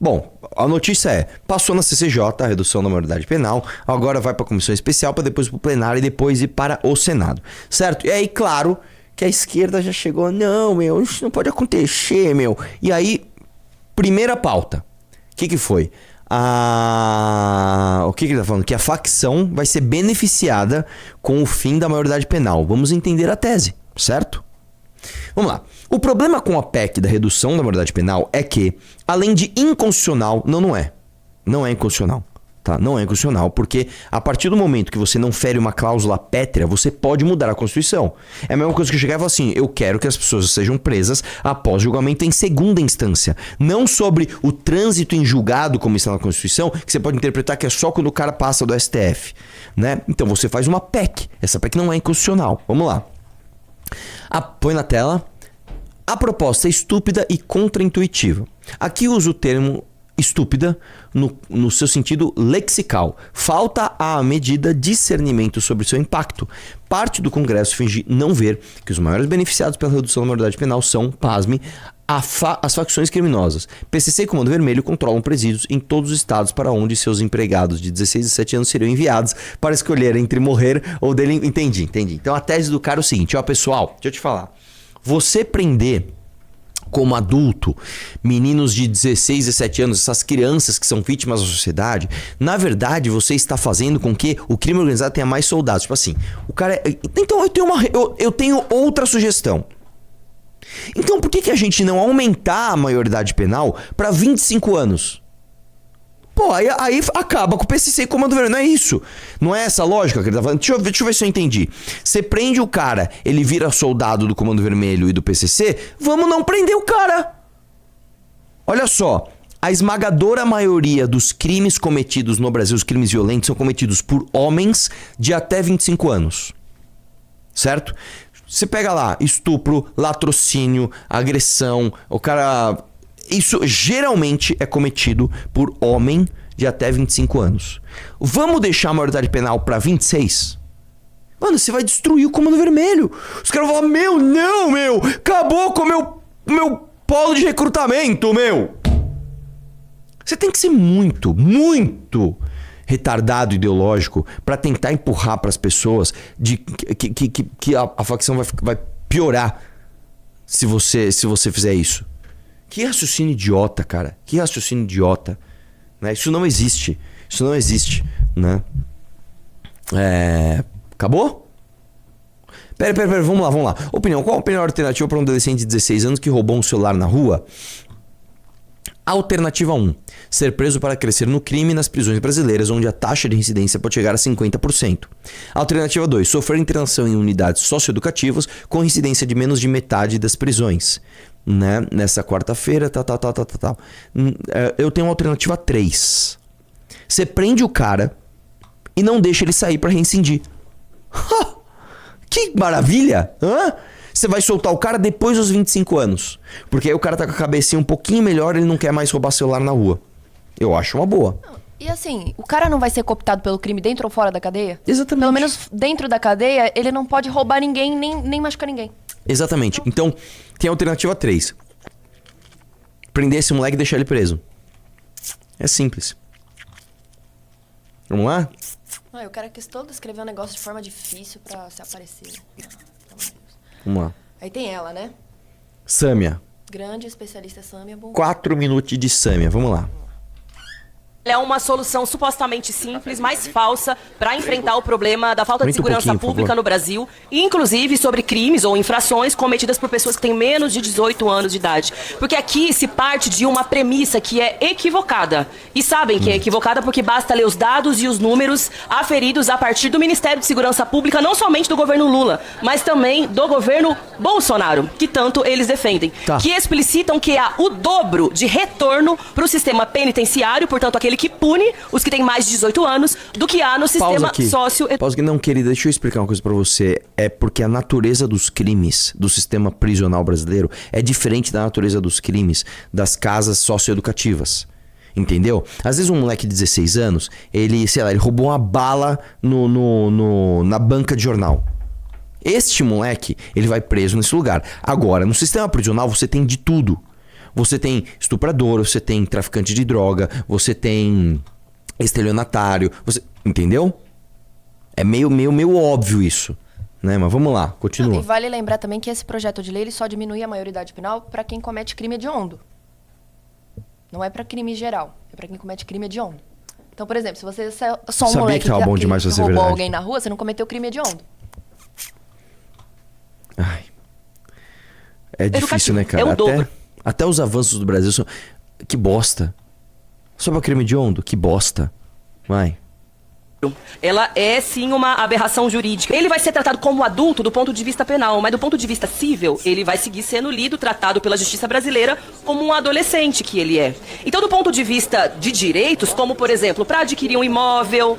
Bom, a notícia é, passou na CCJ, a redução da maioridade penal, agora vai para a comissão especial, para depois para o plenário e depois ir para o Senado, certo? E aí, claro, que a esquerda já chegou, não, meu, isso não pode acontecer, meu. E aí, primeira pauta, o que foi? O que ele tá falando? Que a facção vai ser beneficiada com o fim da maioridade penal. Vamos entender a tese, certo? Vamos lá. O problema com a PEC da redução da maioridade penal é que, além de inconstitucional, não é. Não é inconstitucional. Tá? Não é inconstitucional, porque a partir do momento que você não fere uma cláusula pétrea, você pode mudar a Constituição. É a mesma coisa que eu chegar e falar assim, eu quero que as pessoas sejam presas após julgamento em segunda instância. Não sobre o trânsito em julgado, como está na Constituição, que você pode interpretar que é só quando o cara passa do STF. Né? Então você faz uma PEC. Essa PEC não é inconstitucional. Vamos lá. Põe na tela. A proposta é estúpida e contraintuitiva. Aqui eu uso o termo estúpida no seu sentido lexical. Falta à medida discernimento sobre seu impacto. Parte do Congresso finge não ver que os maiores beneficiados pela redução da maioridade penal são, pasme, as facções criminosas. PCC e Comando Vermelho controlam presídios em todos os estados para onde seus empregados de 16 e 17 anos seriam enviados para escolher entre morrer ou dele... Entendi. Então a tese do cara é o seguinte, ó pessoal, deixa eu te falar. Você prender como adulto, meninos de 16, 17 anos, essas crianças que são vítimas da sociedade, na verdade você está fazendo com que o crime organizado tenha mais soldados. Tipo assim, o cara... Então eu tenho outra sugestão. Então por que a gente não aumentar a maioridade penal para 25 anos? Pô, aí acaba com o PCC e Comando Vermelho, não é isso? Não é essa a lógica que ele tá falando? Deixa eu ver se eu entendi. Você prende o cara, ele vira soldado do Comando Vermelho e do PCC, vamos não prender o cara. Olha só, a esmagadora maioria dos crimes cometidos no Brasil, os crimes violentos, são cometidos por homens de até 25 anos. Certo? Você pega lá, estupro, latrocínio, agressão, o cara... Isso geralmente é cometido por homem de até 25 anos. Vamos deixar a maioridade penal para 26? Mano, você vai destruir o Comando Vermelho. Os caras vão falar, acabou com o meu polo de recrutamento, meu. Você tem que ser muito, muito retardado ideológico para tentar empurrar para as pessoas que a facção vai piorar se você fizer isso. Que raciocínio idiota, cara. Que raciocínio idiota. Né? Isso não existe. Né? Acabou? Pera, vamos lá. Opinião. Qual a opinião alternativa para um adolescente de 16 anos que roubou um celular na rua? Alternativa 1. Ser preso para crescer no crime nas prisões brasileiras, onde a taxa de reincidência pode chegar a 50%. Alternativa 2. Sofrer internação em unidades socioeducativas com incidência de menos de metade das prisões. Né? Nessa quarta-feira, tal. Eu tenho uma alternativa 3. Você prende o cara e não deixa ele sair para reincidir. Que maravilha! Você vai soltar o cara depois dos 25 anos. Porque aí o cara tá com a cabecinha um pouquinho melhor, ele não quer mais roubar celular na rua. Eu acho uma boa. E assim, o cara não vai ser cooptado pelo crime dentro ou fora da cadeia? Exatamente. Pelo menos dentro da cadeia, ele não pode roubar ninguém, nem machucar ninguém. Exatamente. Então, tem a alternativa 3. Prender esse moleque e deixar ele preso. É simples. Vamos lá? O cara quis todo escrever um negócio de forma difícil pra se aparecer. Vamos lá. Aí tem ela, né? Sâmia. Grande especialista Sâmia. 4 minutos de Sâmia. Vamos lá. É uma solução supostamente simples, mas falsa, para enfrentar o problema da falta de segurança pública no Brasil, inclusive sobre crimes ou infrações cometidas por pessoas que têm menos de 18 anos de idade. Porque aqui se parte de uma premissa que é equivocada. E sabem que é equivocada porque basta ler os dados e os números aferidos a partir do Ministério de Segurança Pública, não somente do governo Lula, mas também do governo Bolsonaro, que tanto eles defendem. Que explicitam que há o dobro de retorno para o sistema penitenciário, portanto, aquele que pune os que têm mais de 18 anos do que há no sistema socioeducativo. Pausa aqui. Não, querida, deixa eu explicar uma coisa pra você. É porque a natureza dos crimes do sistema prisional brasileiro é diferente da natureza dos crimes das casas socioeducativas. Entendeu? Às vezes um moleque de 16 anos, ele roubou uma bala na banca de jornal. Este moleque, ele vai preso nesse lugar. Agora, no sistema prisional você tem de tudo. Você tem estuprador, você tem traficante de droga, você tem estelionatário, você... Entendeu? É meio óbvio isso, né? Mas vamos lá, continua. E vale lembrar também que esse projeto de lei ele só diminui a maioridade penal para quem comete crime hediondo. Não é para crime geral, é para quem comete crime hediondo. Então, por exemplo, se você é só um moleque que bom demais que ser roubou verdade. alguém na rua, você não cometeu crime hediondo. Ai. É difícil, né, cara? É o dobro. Até os avanços do Brasil são... Que bosta. Só pra crime hediondo? Que bosta. Vai. Ela é sim uma aberração jurídica. Ele vai ser tratado como adulto do ponto de vista penal, mas do ponto de vista civil, ele vai seguir sendo lido, tratado pela justiça brasileira como um adolescente que ele é. Então, do ponto de vista de direitos, como por exemplo, para adquirir um imóvel,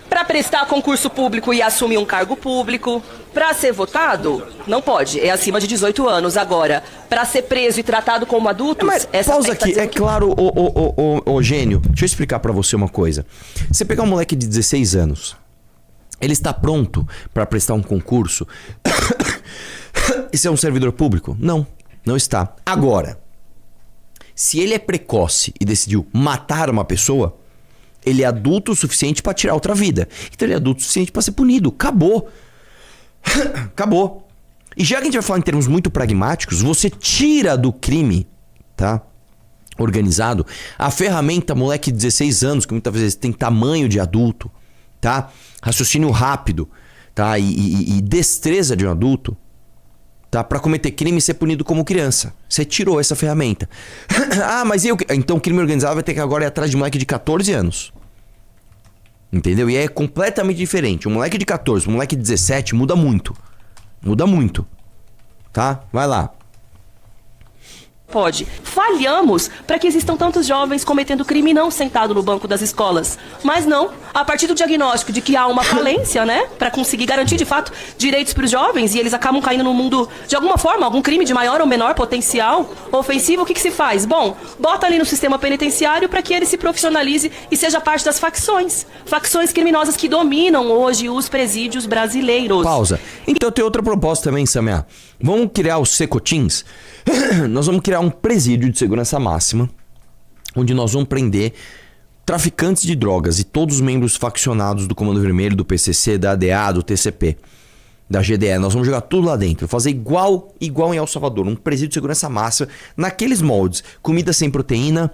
para prestar concurso público e assumir um cargo público, para ser votado, não pode, é acima de 18 anos. Agora, para ser preso e tratado como adulto, Mas pausa aqui, é claro, ô gênio, deixa eu explicar pra você uma coisa. Você pegar um moleque de 16 anos, ele está pronto pra prestar um concurso e ser um servidor público? Não, não está. Agora, se ele é precoce e decidiu matar uma pessoa, ele é adulto o suficiente pra tirar outra vida. Então ele é adulto o suficiente pra ser punido. Acabou. Acabou. E já que a gente vai falar em termos muito pragmáticos, você tira do crime, tá? Organizado, a ferramenta moleque de 16 anos, que muitas vezes tem tamanho de adulto, tá? Raciocínio rápido, tá? E destreza de um adulto, tá? Pra cometer crime e ser punido como criança. Você tirou essa ferramenta. Ah, mas e eu... Então o crime organizado vai ter que agora ir atrás de moleque de 14 anos. Entendeu? E é completamente diferente. Um moleque de 14, um moleque de 17 muda muito. Muda muito. Tá? Vai lá. Pode. Falhamos para que existam tantos jovens cometendo crime não sentado no banco das escolas. Mas não, a partir do diagnóstico de que há uma falência, né, para conseguir garantir de fato direitos para os jovens e eles acabam caindo no mundo de alguma forma, algum crime de maior ou menor potencial ofensivo, o que se faz? Bom, bota ali no sistema penitenciário para que ele se profissionalize e seja parte das facções criminosas que dominam hoje os presídios brasileiros. Pausa. Então tem outra proposta também, Samia. Vamos criar os secotins? Nós vamos criar um presídio de segurança máxima, onde nós vamos prender traficantes de drogas e todos os membros faccionados do Comando Vermelho, do PCC, da ADA, do TCP, da GDE. Nós vamos jogar tudo lá dentro, fazer igual em El Salvador, um presídio de segurança máxima, naqueles moldes, comida sem proteína,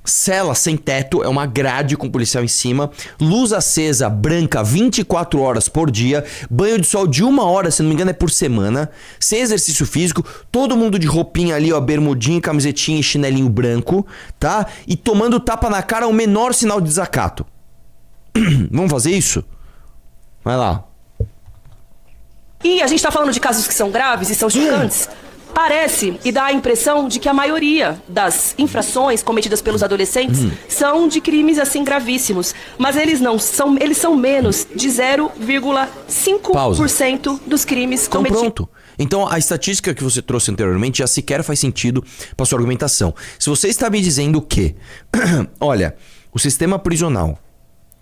cela sem teto, é uma grade com policial em cima, luz acesa, branca, 24 horas por dia, banho de sol de 1 hora, se não me engano é por semana, sem exercício físico, todo mundo de roupinha ali, ó, bermudinha, camisetinha e chinelinho branco, tá? E tomando tapa na cara, o menor sinal de desacato. Vamos fazer isso? Vai lá. E a gente está falando de casos que são graves e são chocantes. Parece e dá a impressão de que a maioria das infrações cometidas pelos adolescentes são de crimes assim gravíssimos, mas eles não são, eles são menos de 0,5% dos crimes então, cometidos. Pronto. Então a estatística que você trouxe anteriormente já sequer faz sentido para sua argumentação. Se você está me dizendo que, olha, o sistema prisional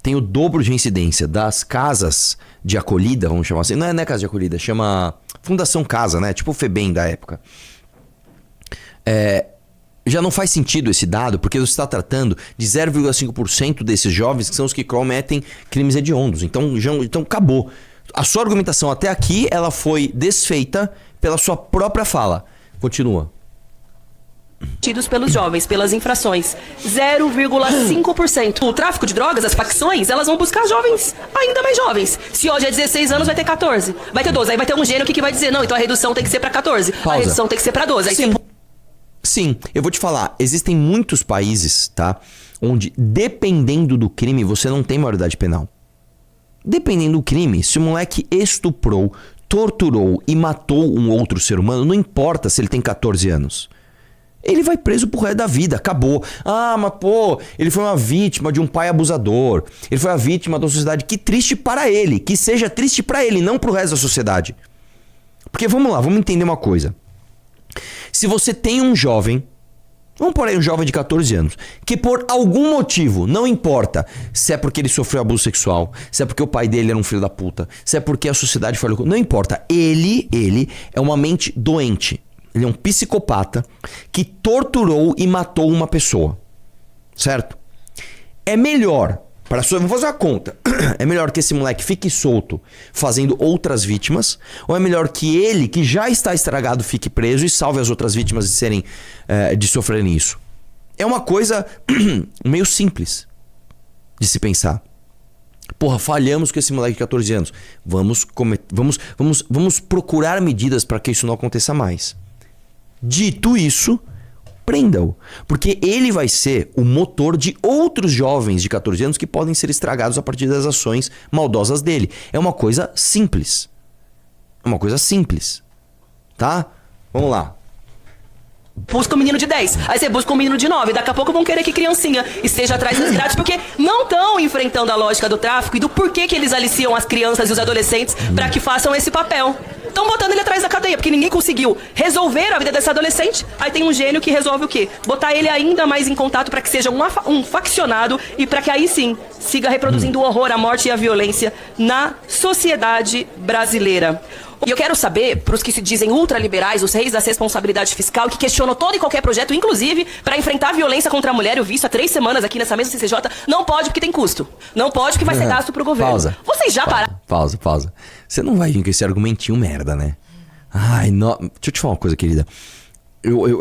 tem o dobro de incidência das casas de acolhida, vamos chamar assim. Não é casa de acolhida, chama Fundação Casa, né? Tipo o FEBEM da época. Já não faz sentido esse dado, porque você está tratando de 0,5% desses jovens que são os que cometem crimes hediondos. Então acabou. A sua argumentação até aqui, ela foi desfeita pela sua própria fala. Continua. Cometidos pelos jovens, pelas infrações, 0,5%. O tráfico de drogas, as facções, elas vão buscar jovens ainda mais jovens. Se hoje é 16 anos, vai ter 14, vai ter 12. Aí vai ter um gênio que vai dizer, não, então a redução tem que ser para 14. Pausa. A redução tem que ser para 12. Aí Sim. Sim, eu vou te falar, existem muitos países, tá? Onde, dependendo do crime, você não tem maioridade penal. Dependendo do crime, se o moleque estuprou, torturou e matou um outro ser humano, não importa se ele tem 14 anos. Ele vai preso pro resto da vida, acabou. Ah, mas pô, ele foi uma vítima de um pai abusador. Ele foi uma vítima da sociedade. Que triste para ele, que seja triste para ele, não pro resto da sociedade. Porque vamos lá, vamos entender uma coisa. Se você tem um jovem, vamos por aí um jovem de 14 anos, que por algum motivo, não importa se é porque ele sofreu abuso sexual, se é porque o pai dele era um filho da puta, se é porque a sociedade falhou, não importa. Ele é uma mente doente. Ele é um psicopata que torturou e matou uma pessoa. Certo? É melhor, vou fazer uma conta. É melhor que esse moleque fique solto fazendo outras vítimas, ou é melhor que ele, que já está estragado, fique preso e salve as outras vítimas de sofrerem isso? É uma coisa meio simples de se pensar. Porra, falhamos com esse moleque de 14 anos. Vamos procurar medidas para que isso não aconteça mais. Dito isso, prenda-o. Porque ele vai ser o motor de outros jovens de 14 anos que podem ser estragados a partir das ações maldosas dele. É uma coisa simples. É uma coisa simples. Tá? Vamos lá. Busca um menino de 10, aí você busca um menino de 9. Daqui a pouco vão querer que criancinha esteja atrás das grades, porque não estão enfrentando a lógica do tráfico e do porquê que eles aliciam as crianças e os adolescentes para que façam esse papel. Estão botando ele atrás da cadeia, porque ninguém conseguiu resolver a vida desse adolescente. Aí tem um gênio que resolve o quê? Botar ele ainda mais em contato para que seja um faccionado e para que aí sim siga reproduzindo o horror, a morte e a violência na sociedade brasileira. E eu quero saber, para os que se dizem ultraliberais, os reis da responsabilidade fiscal, que questionam todo e qualquer projeto, inclusive para enfrentar a violência contra a mulher, eu vi isso há 3 semanas aqui nessa mesa CCJ, não pode porque tem custo. Não pode porque vai ser gasto pro governo. Pausa. Vocês já pararam? Pausa. Você não vai vir com esse argumentinho merda, né? Ai, não. Deixa eu te falar uma coisa, querida.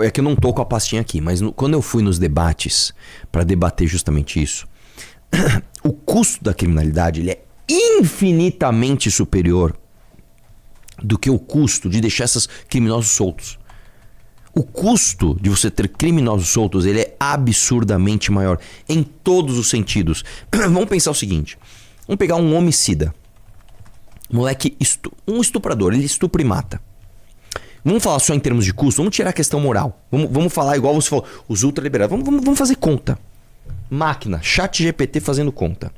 É que eu não tô com a pastinha aqui, mas quando eu fui nos debates para debater justamente isso, o custo da criminalidade ele é infinitamente superior do que o custo de deixar esses criminosos soltos. O custo de você ter criminosos soltos, ele é absurdamente maior em todos os sentidos. Vamos pensar o seguinte, vamos pegar um homicida, moleque, um estuprador, ele estupra e mata. Vamos falar só em termos de custo, vamos tirar a questão moral. Vamos falar igual você falou, os ultraliberais, vamos fazer conta. Máquina, ChatGPT fazendo conta.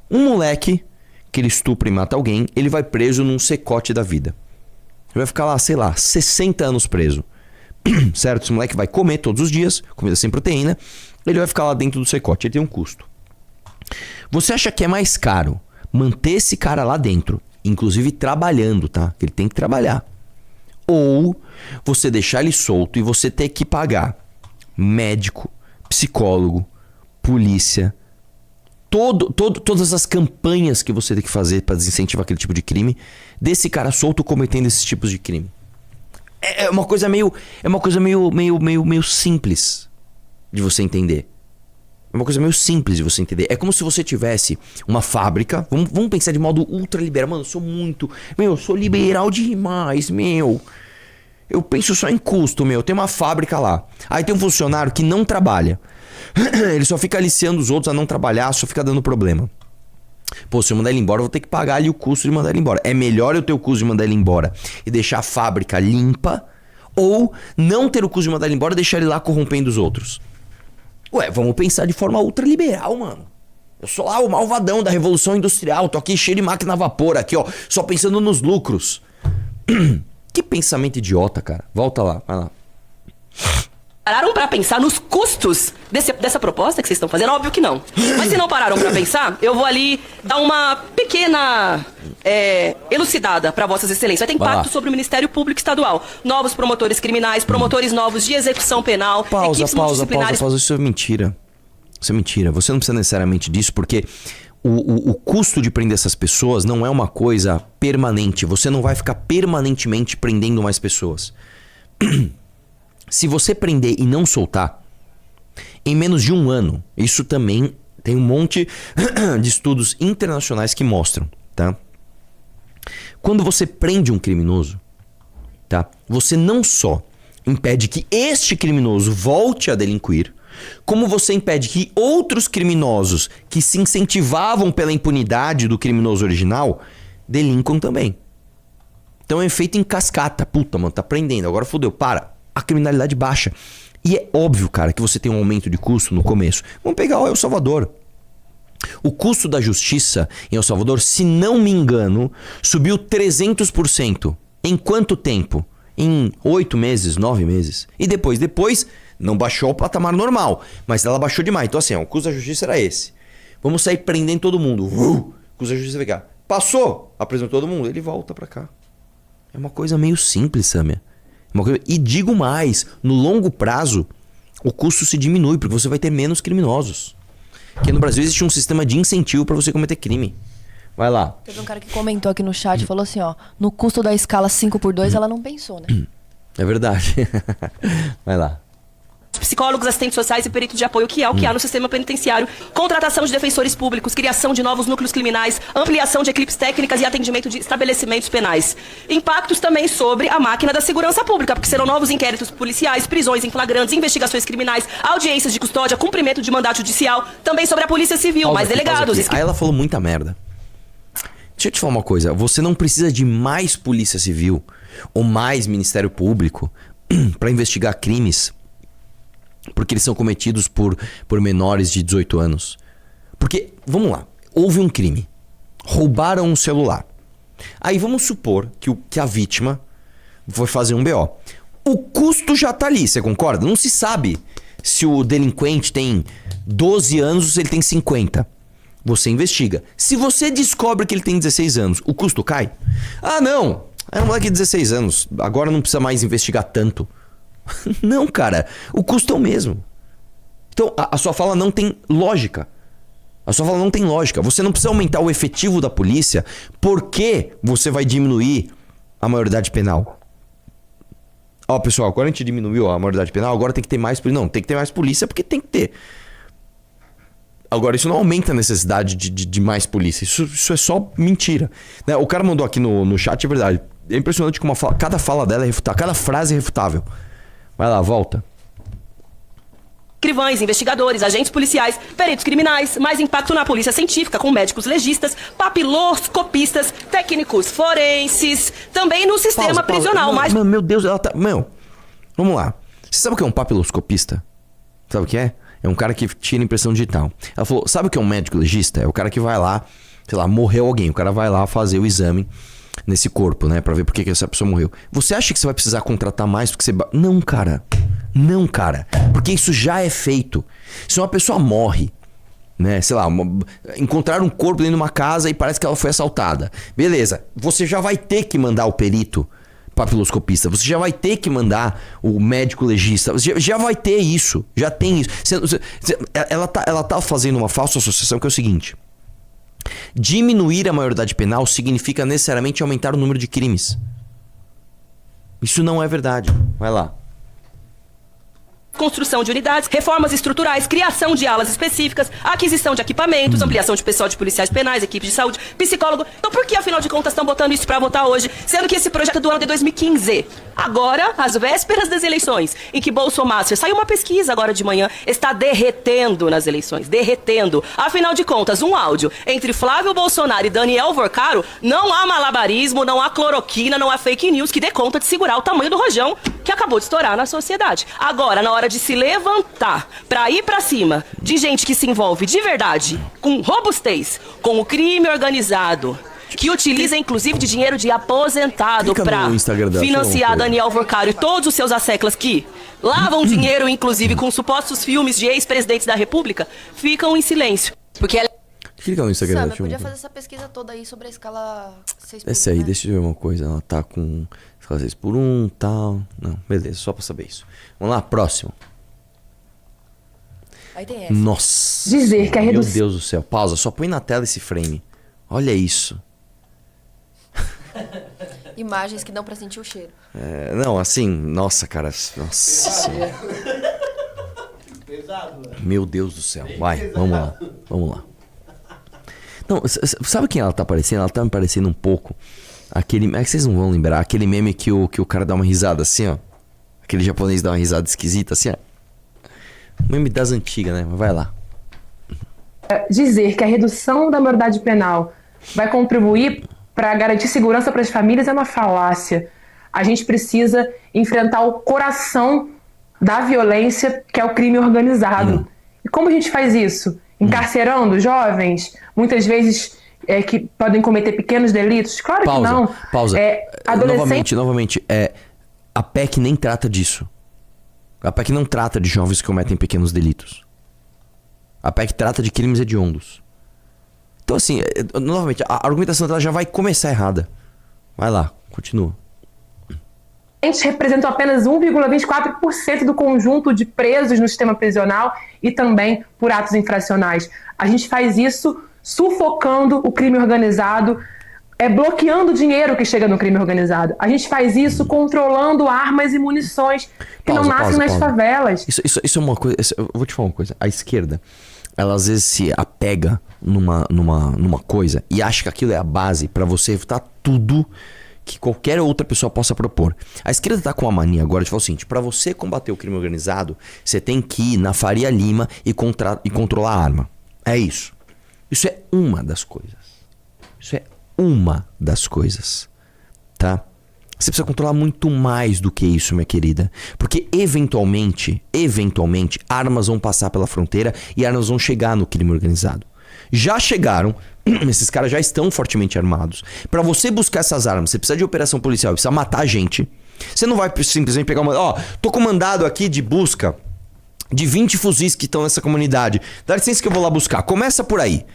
Um moleque que ele estupra e mata alguém, ele vai preso num secote da vida. Ele vai ficar lá, sei lá, 60 anos preso. Certo? Esse moleque vai comer todos os dias, comida sem proteína, ele vai ficar lá dentro do secote, ele tem um custo. Você acha que é mais caro manter esse cara lá dentro, inclusive trabalhando, tá? Ele tem que trabalhar. Ou você deixar ele solto e você ter que pagar médico, psicólogo, polícia, todas as campanhas que você tem que fazer para desincentivar aquele tipo de crime, desse cara solto cometendo esses tipos de crime. É uma coisa meio simples de você entender. É uma coisa meio simples de você entender. É como se você tivesse uma fábrica. Vamos pensar de modo ultraliberal. Mano, eu sou liberal demais, meu. Eu penso só em custo, meu. Tem uma fábrica lá. Aí tem um funcionário que não trabalha. Ele só fica aliciando os outros a não trabalhar, só fica dando problema. Pô, se eu mandar ele embora, eu vou ter que pagar ali o custo de mandar ele embora. É melhor eu ter o custo de mandar ele embora e deixar a fábrica limpa, ou não ter o custo de mandar ele embora e deixar ele lá corrompendo os outros. Ué, vamos pensar de forma ultraliberal, mano. Eu sou lá o malvadão da Revolução Industrial, tô aqui cheio de máquina a vapor aqui, ó, só pensando nos lucros. Que pensamento idiota, cara. Volta lá, vai lá. Pararam pra pensar nos custos dessa proposta que vocês estão fazendo? Óbvio que não. Mas se não pararam pra pensar, eu vou ali dar uma pequena elucidada pra vossas excelências. Vai ter impacto sobre o Ministério Público Estadual. Novos promotores criminais, promotores novos de execução penal, equipes multidisciplinares. Pausa. Isso é mentira. Isso é mentira. Você não precisa necessariamente disso, porque o custo de prender essas pessoas não é uma coisa permanente. Você não vai ficar permanentemente prendendo mais pessoas. Se você prender e não soltar, em menos de 1 ano, isso também tem um monte de estudos internacionais que mostram, tá? Quando você prende um criminoso, tá? Você não só impede que este criminoso volte a delinquir, como você impede que outros criminosos que se incentivavam pela impunidade do criminoso original delinquam também. Então é um efeito em cascata. Puta, mano, tá prendendo, agora fodeu, para. A criminalidade baixa. E é óbvio, cara, que você tem um aumento de custo no começo. Vamos pegar o El Salvador. O custo da justiça em El Salvador, se não me engano, subiu 300%. Em quanto tempo? Em 8 meses, 9 meses. E depois não baixou ao patamar normal, mas ela baixou demais. Então assim, o custo da justiça era esse. Vamos sair prendendo todo mundo. O custo da justiça vai cá. Passou, apresentou todo mundo, ele volta pra cá. É uma coisa meio simples, Samia. E digo mais, no longo prazo, o custo se diminui, porque você vai ter menos criminosos. Porque no Brasil existe um sistema de incentivo para você cometer crime. Vai lá. Teve um cara que comentou aqui no chat e falou assim, ó, no custo da escala 5x2 ela não pensou, né? É verdade. Vai lá. Psicólogos, assistentes sociais e peritos de apoio, que é o que há no sistema penitenciário, contratação de defensores públicos, criação de novos núcleos criminais, ampliação de equipes técnicas e atendimento de estabelecimentos penais. Impactos também sobre a máquina da segurança pública, porque serão novos inquéritos policiais, prisões em flagrantes, investigações criminais, audiências de custódia, cumprimento de mandato judicial, também sobre a Polícia Civil, mais delegados. Aí ela falou muita merda. Deixa eu te falar uma coisa, você não precisa de mais Polícia Civil ou mais Ministério Público para investigar crimes porque eles são cometidos por menores de 18 anos. Porque, vamos lá, houve um crime. Roubaram um celular. Aí vamos supor que a vítima foi fazer um BO. O custo já tá ali, você concorda? Não se sabe se o delinquente tem 12 anos ou se ele tem 50. Você investiga. Se você descobre que ele tem 16 anos, o custo cai? Ah, não! É um moleque de 16 anos. Agora não precisa mais investigar tanto. Não, cara. O custo é o mesmo. Então, a sua fala não tem lógica. A sua fala não tem lógica. Você não precisa aumentar o efetivo da polícia porque você vai diminuir a maioridade penal. Ó, pessoal, agora a gente diminuiu a maioridade penal, agora tem que ter mais polícia. Não, tem que ter mais polícia porque tem que ter. Agora, isso não aumenta a necessidade de mais polícia. Isso é só mentira. Né? O cara mandou aqui no chat, é verdade. É impressionante como cada fala dela é refutável. Cada frase é refutável. Vai lá, volta. Escrivães, investigadores, agentes policiais, peritos criminais, mais impacto na polícia científica, com médicos legistas, papiloscopistas, técnicos forenses, também no sistema prisional. Meu Deus, ela tá... Vamos lá. Você sabe o que é um papiloscopista? Sabe o que é? É um cara que tira impressão digital. Ela falou, sabe o que é um médico legista? É o cara que vai lá, sei lá, morreu alguém. O cara vai lá fazer o exame nesse corpo, né? Pra ver por que essa pessoa morreu. Você acha que você vai precisar contratar mais porque você... Não, cara. Não, cara. Porque isso já é feito. Se uma pessoa morre, né? Sei lá, encontraram um corpo dentro de uma casa e parece que ela foi assaltada. Beleza. Você já vai ter que mandar o perito papiloscopista. Você já vai ter que mandar o médico legista. Você já vai ter isso. Já tem isso. Ela tá fazendo uma falsa associação que é o seguinte. Diminuir a maioridade penal significa necessariamente aumentar o número de crimes. Isso não é verdade. Vai lá. Construção de unidades, reformas estruturais, criação de alas específicas, aquisição de equipamentos, ampliação de pessoal de policiais penais, equipe de saúde, psicólogo. Então por que, afinal de contas, estão botando isso pra votar hoje, sendo que esse projeto é do ano de 2015? Agora, às vésperas das eleições, em que Bolsonaro, saiu uma pesquisa agora de manhã, está derretendo nas eleições, derretendo. Afinal de contas, um áudio entre Flávio Bolsonaro e Daniel Vorcaro, não há malabarismo, não há cloroquina, não há fake news que dê conta de segurar o tamanho do rojão que acabou de estourar na sociedade. Agora, na hora de se levantar pra ir pra cima de gente que se envolve de verdade com robustez, com o crime organizado, que utiliza inclusive de dinheiro de aposentado pra financiar Daniel Vorcaro e todos os seus asseclas que lavam dinheiro inclusive com supostos filmes de ex-presidentes da República, ficam em silêncio. Porque ela... Clica no Instagram. Sam, eu podia fazer essa pesquisa toda aí sobre a escala 6x1. Essa aí, né? deixa eu ver uma coisa. Ela tá com escala 6x1 e tal. Não, beleza, só pra saber isso. Vamos lá, próximo. Aí tem essa. Nossa. Dizer que a redução... Meu Deus do céu. Pausa, só põe na tela esse frame. Olha isso. Imagens que dão pra sentir o cheiro. É, não, assim, nossa, cara. Nossa senhora. Meu Deus do céu. Vai, vamos lá. Vamos lá. Não, sabe quem ela tá parecendo? Ela tá me parecendo um pouco aquele... É que vocês não vão lembrar. Aquele meme que o cara dá uma risada assim, ó. Aquele japonês dá uma risada esquisita assim, ó. Meme das antigas, né? Mas vai lá. Dizer que a redução da maioridade penal vai contribuir para garantir segurança para as famílias é uma falácia. A gente precisa enfrentar o coração da violência, que é o crime organizado. E como a gente faz isso? Encarcerando jovens, muitas vezes que podem cometer pequenos delitos? Claro que não. Pausa. Novamente, a PEC nem trata disso. A PEC não trata de jovens que cometem pequenos delitos. A PEC trata de crimes hediondos. Então assim, novamente, a argumentação dela já vai começar errada. Vai lá, continua. representam apenas 1,24% do conjunto de presos no sistema prisional e também por atos infracionais. A gente faz isso sufocando o crime organizado, bloqueando o dinheiro que chega no crime organizado. A gente faz isso controlando armas e munições que não nascem nas favelas. Isso é uma coisa... Eu vou te falar uma coisa. A esquerda, ela às vezes se apega numa coisa e acha que aquilo é a base pra você evitar tudo que qualquer outra pessoa possa propor. A esquerda tá com a mania agora de falar o seguinte: pra você combater o crime organizado, você tem que ir na Faria Lima e controlar a arma. É isso. Isso é uma das coisas. Isso é uma das coisas, tá? Você precisa controlar muito mais do que isso, minha querida. Porque eventualmente, armas vão passar pela fronteira e armas vão chegar no crime organizado. Já chegaram, esses caras já estão fortemente armados. Pra você buscar essas armas, você precisa de operação policial, precisa matar gente. Você não vai simplesmente pegar uma... tô com mandado aqui de busca de 20 fuzis que estão nessa comunidade. Dá licença que eu vou lá buscar. Começa por aí.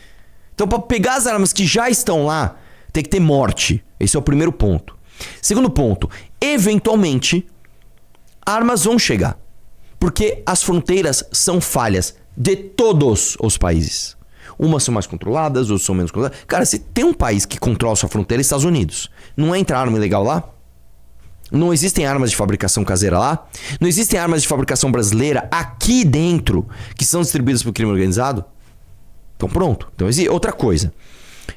Então, pra pegar as armas que já estão lá, tem que ter morte. Esse é o primeiro ponto. Segundo ponto, eventualmente, armas vão chegar. Porque as fronteiras são falhas de todos os países. Umas são mais controladas, outras são menos controladas. Cara, se tem um país que controla sua fronteira, é os Estados Unidos. Não entra arma ilegal lá? Não existem armas de fabricação caseira lá? Não existem armas de fabricação brasileira aqui dentro que são distribuídas pelo crime organizado? Então pronto. Então, outra coisa.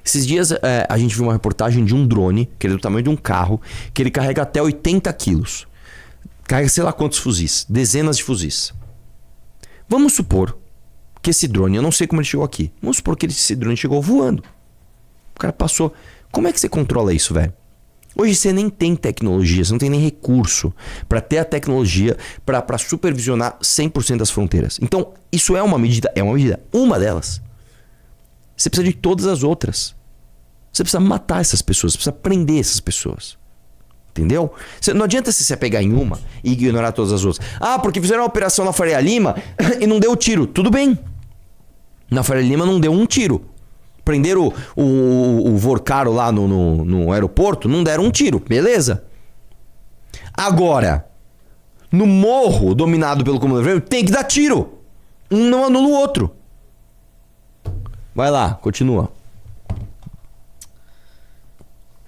Esses dias a gente viu uma reportagem de um drone, que ele é do tamanho de um carro, que ele carrega até 80 quilos. Carrega sei lá quantos fuzis. Dezenas de fuzis. Vamos supor que esse drone, eu não sei como ele chegou aqui. Vamos supor que esse drone chegou voando. O cara passou. Como é que você controla isso, velho? Hoje você nem tem tecnologia, você não tem nem recurso para ter a tecnologia para supervisionar 100% das fronteiras. Então, isso é uma medida, uma delas. Você precisa de todas as outras. Você precisa matar essas pessoas, você precisa prender essas pessoas. Entendeu? Não adianta você se apegar em uma e ignorar todas as outras. Porque fizeram uma operação na Faria Lima e não deu tiro. Tudo bem. Na Faria Lima não deu um tiro. Prenderam o Vorcaro lá no aeroporto, não deram um tiro. Beleza. Agora, no morro dominado pelo Comando Vermelho, tem que dar tiro. Um não anula o outro. Vai lá, continua.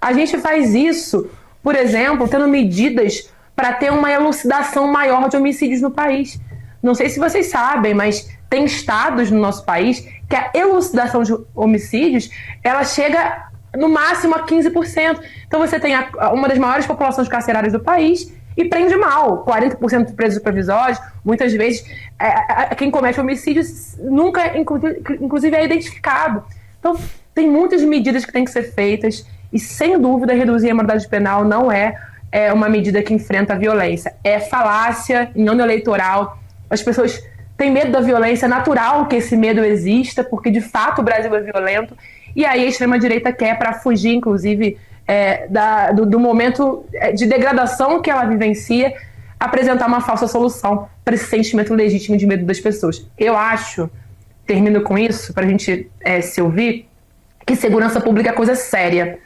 A gente faz isso, por exemplo, tendo medidas para ter uma elucidação maior de homicídios no país. Não sei se vocês sabem, mas tem estados no nosso país que a elucidação de homicídios, ela chega no máximo a 15%. Então você tem uma das maiores populações carcerárias do país e prende mal. 40% de presos provisórios, muitas vezes quem comete homicídios nunca, inclusive, é identificado. Então tem muitas medidas que têm que ser feitas e, sem dúvida, reduzir a maioridade penal não é uma medida que enfrenta a violência. É falácia em ano eleitoral. As pessoas têm medo da violência, é natural que esse medo exista, porque de fato o Brasil é violento, e aí a extrema-direita quer, para fugir, inclusive, do momento de degradação que ela vivencia, apresentar uma falsa solução para esse sentimento legítimo de medo das pessoas. Eu acho, termino com isso, para a gente se ouvir, que segurança pública é coisa séria.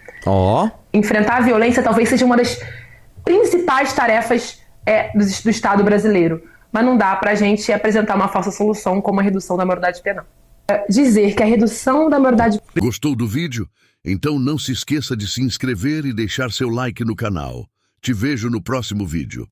Enfrentar a violência talvez seja uma das principais tarefas do Estado brasileiro. Mas não dá para a gente apresentar uma falsa solução como a redução da maioridade penal. Dizer que a redução da maioridade... Gostou do vídeo? Então não se esqueça de se inscrever e deixar seu like no canal. Te vejo no próximo vídeo.